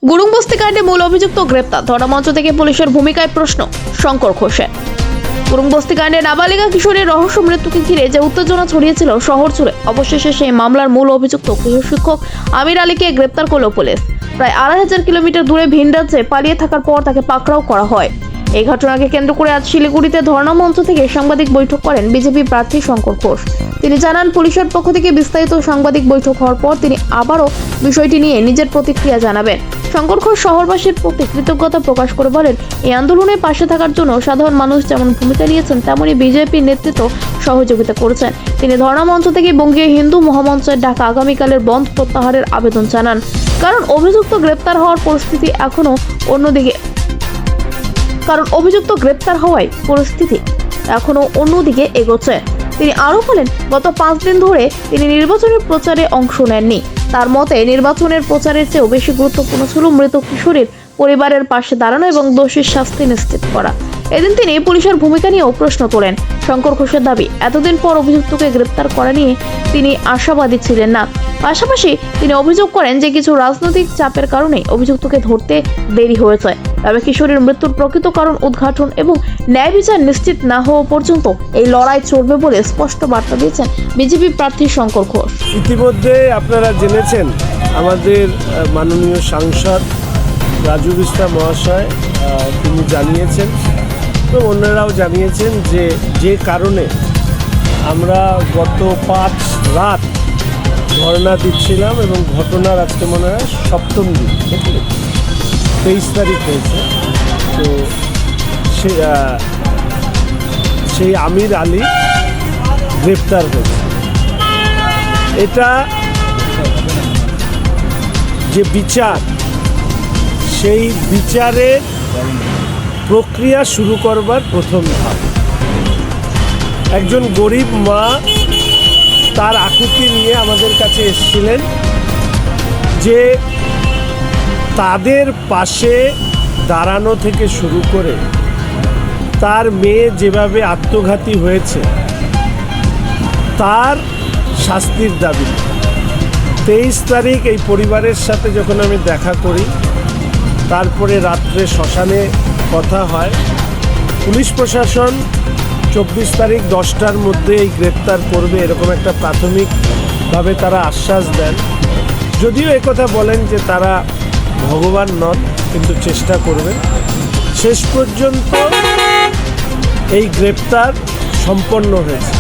গুরুংবস্তি কাণ্ডে মূল অভিযুক্ত গ্রেপ্তার, ধর্মমঞ্চ থেকে পুলিশের ভূমিকায় প্রশ্ন শঙ্কর ঘোষের। গুরুংবস্তি কাণ্ডে নাবালিকা কিশোরের রহস্য মৃত্যুকে ঘিরে যে উত্তেজনা ছড়িয়েছিল শহর জুড়ে, অবশেষে সেই মামলার মূল অভিযুক্ত গৃহশিক্ষক আমির আলীকে গ্রেপ্তার করল পুলিশ। প্রায় ২৫০০ কিলোমিটার দূরে ভিন রাজ্যে পালিয়ে থাকার পর তাকে পাকড়াও করা হয়। এই ঘটনাকে কেন্দ্র করে আজ শিলিগুড়িতে ধর্ণামঞ্চ থেকে সাংবাদিক বৈঠক করেন বিজেপি প্রার্থী শঙ্কর ঘোষ। তিনি জানান, পুলিশের পক্ষ থেকে বিস্তারিত সাংবাদিক বৈঠক হওয়ার পর তিনি আবারও বিষয়টি নিয়ে নিজের প্রতিক্রিয়া জানাবেন। শঙ্কর ঘোষ শহরবাসীর প্রতি কৃতজ্ঞতা প্রকাশ করে বলেন, এই আন্দোলনের পাশে থাকার জন্য সাধারণ মানুষ যেমন ভূমিকা নিয়েছেন, তেমনি বিজেপির নেতৃত্ব সহযোগিতা করেছেন। তিনি ধর্ণামঞ্চ থেকে বঙ্গীয় হিন্দু মহামঞ্চের ডাকা আগামীকালের বন্ধ প্রত্যাহারের আবেদন জানান। কারণ অভিযুক্ত গ্রেপ্তার হওয়ার পরিস্থিতি এখনো অন্যদিকে এগোচ্ছে। তিনি আরো বলেন, গত 5 দিন ধরে তিনি নির্বাচনের প্রচারে অংশ নেননি। তার মতে নির্বাচনের প্রচারের চেয়েও বেশি গুরুত্বপূর্ণ ছিল মৃত কিশোরীর পরিবারের পাশে দাঁড়ানো এবং দোষীর শাস্তি নিশ্চিত করা। এদিন তিনি পুলিশের ভূমিকা নিয়েও প্রশ্ন তোলেন। শঙ্কর ঘোষের দাবি, এতদিন পর অভিযুক্তকে গ্রেপ্তার করা নিয়ে তিনি আশাবাদী ছিলেন না। পাশাপাশি তিনি অভিযোগ করেন যে কিছু রাজনৈতিক চাপের কারণে অভিযুক্তকে ধরতে দেরি হয়েছে। তবে কিশোরীর মৃত্যুর প্রকৃত কারণ উদ্ঘাটন এবং ন্যায় বিচার নিশ্চিত না হওয়া পর্যন্ত এই লড়াই চলবে বলে স্পষ্ট বার্তা দিয়েছেন বিজেপি প্রার্থী শঙ্কর ঘোষ। ইতিমধ্যে আপনারা জেনেছেন, আমাদের মাননীয় সাংসদ রাজু বিস্তা মহাশয় তিনি জানিয়েছেন এবং অন্যরাও জানিয়েছেন যে কারণে আমরা গত 5 রাত ধর্ণা দিচ্ছিলাম এবং ঘটনার আজকে মনে হয় 7ম দিন, 23 তারিখ হয়েছে। তো সেই আমির আলী গ্রেপ্তার হয়েছে। এটা যে বিচার, সেই বিচারের প্রক্রিয়া শুরু করবার প্রথম ধাপ। একজন গরিব মা তার আকুতি নিয়ে আমাদের কাছে এসেছিলেন যে তাদের পাশে দাঁড়ানো থেকে শুরু করে তার মেয়ে যেভাবে আত্মঘাতী হয়েছে তার শাস্তির দাবি। 23 তারিখ এই পরিবারের সাথে যখন আমি দেখা করি, তারপরে রাত্রে শ্মশানে কথা হয়। পুলিশ প্রশাসন 24 তারিখ 10টার মধ্যে এই গ্রেপ্তার করবে এরকম একটা প্রাথমিকভাবে তারা আশ্বাস দেন। যদিও একথা বলেন যে তারা ভগবান নন, কিন্তু চেষ্টা করবেন। শেষ পর্যন্ত এই গ্রেপ্তার সম্পন্ন হয়েছে।